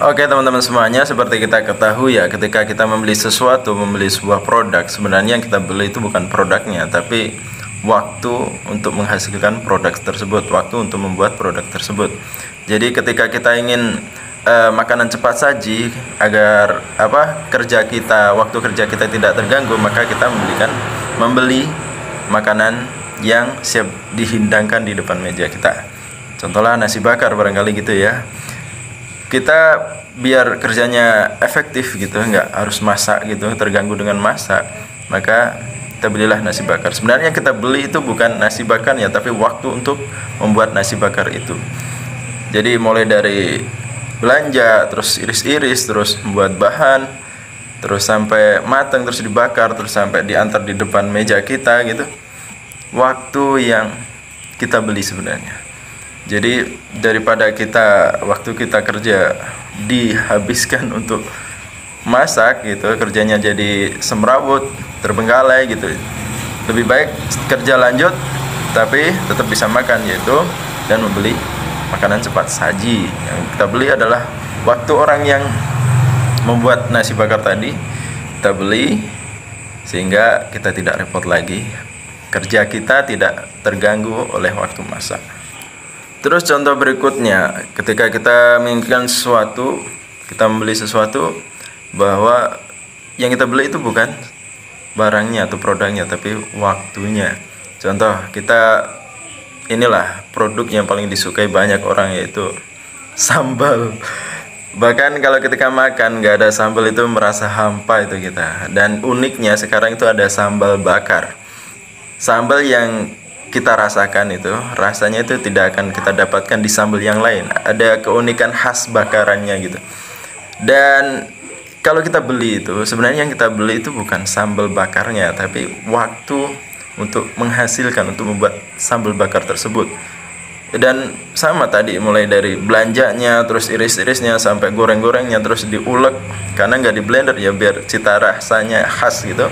Oke teman-teman semuanya, seperti kita ketahui ya, ketika kita membeli sesuatu, membeli sebuah produk, sebenarnya yang kita beli itu bukan produknya, tapi waktu untuk menghasilkan produk tersebut, waktu untuk membuat produk tersebut. Jadi ketika kita ingin makanan cepat saji agar waktu kerja kita tidak terganggu, maka kita membeli makanan yang siap dihidangkan di depan meja kita. Contohnya nasi bakar barangkali gitu ya. Kita biar kerjanya efektif gitu, nggak harus masak gitu, terganggu dengan masak, maka kita belilah nasi bakar. Sebenarnya yang kita beli itu bukan nasi bakarnya, tapi waktu untuk membuat nasi bakar itu. Jadi mulai dari belanja, terus iris-iris, terus membuat bahan, terus sampai matang, terus dibakar, terus sampai diantar di depan meja kita gitu. Waktu yang kita beli sebenarnya. Jadi daripada waktu kita kerja dihabiskan untuk masak gitu, kerjanya jadi semrawut, terbengkalai gitu. Lebih baik kerja lanjut tapi tetap bisa makan, yaitu dan membeli makanan cepat saji. Yang kita beli adalah waktu orang yang membuat nasi bakar tadi, kita beli sehingga kita tidak repot lagi. Kerja kita tidak terganggu oleh waktu masak. Terus contoh berikutnya, ketika kita menginginkan sesuatu, kita membeli sesuatu, bahwa yang kita beli itu bukan barangnya atau produknya, tapi waktunya. Contoh, inilah produk yang paling disukai banyak orang, yaitu sambal. Bahkan kalau ketika makan nggak ada sambal itu merasa hampa itu kita. Dan uniknya sekarang itu ada sambal bakar. Sambal yang kita rasakan itu, rasanya itu tidak akan kita dapatkan di sambal yang lain. Ada keunikan khas bakarannya gitu. Dan kalau kita beli itu, sebenarnya yang kita beli itu bukan sambal bakarnya, tapi waktu untuk menghasilkan, untuk membuat sambal bakar tersebut. Dan sama tadi, mulai dari belanjanya, terus iris-irisnya, sampai goreng-gorengnya, terus diulek. Karena nggak di blender ya, biar cita rasanya khas gitu.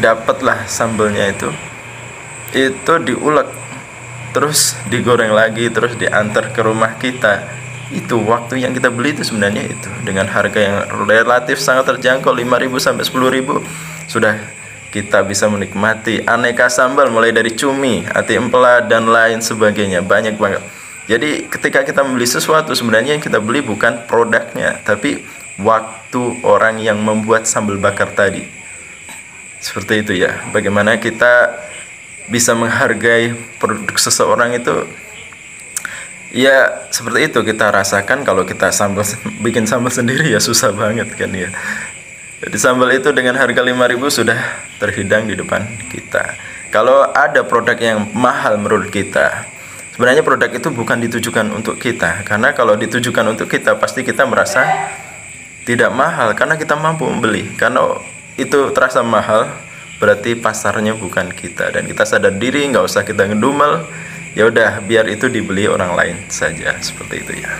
Dapatlah sambalnya itu diulek, terus digoreng lagi, terus diantar ke rumah kita. Itu waktu yang kita beli itu sebenarnya itu, dengan harga yang relatif sangat terjangkau, 5.000 sampai 10.000 sudah kita bisa menikmati aneka sambal, mulai dari cumi, ati empela, dan lain sebagainya, banyak banget. Jadi ketika kita membeli sesuatu, sebenarnya yang kita beli bukan produknya, tapi waktu orang yang membuat sambal bakar tadi. Seperti itu ya, bagaimana kita bisa menghargai produk seseorang itu ya, seperti itu kita rasakan. Kalau kita bikin sambal sendiri ya susah banget kan ya. Jadi sambal itu dengan harga 5.000 sudah terhidang di depan kita. Kalau ada produk yang mahal menurut kita, sebenarnya produk itu bukan ditujukan untuk kita. Karena kalau ditujukan untuk kita, pasti kita merasa tidak mahal karena kita mampu membeli. Karena itu terasa mahal, berarti pasarnya bukan kita, dan kita sadar diri, nggak usah kita ngedumel, ya udah biar itu dibeli orang lain saja, seperti itu ya.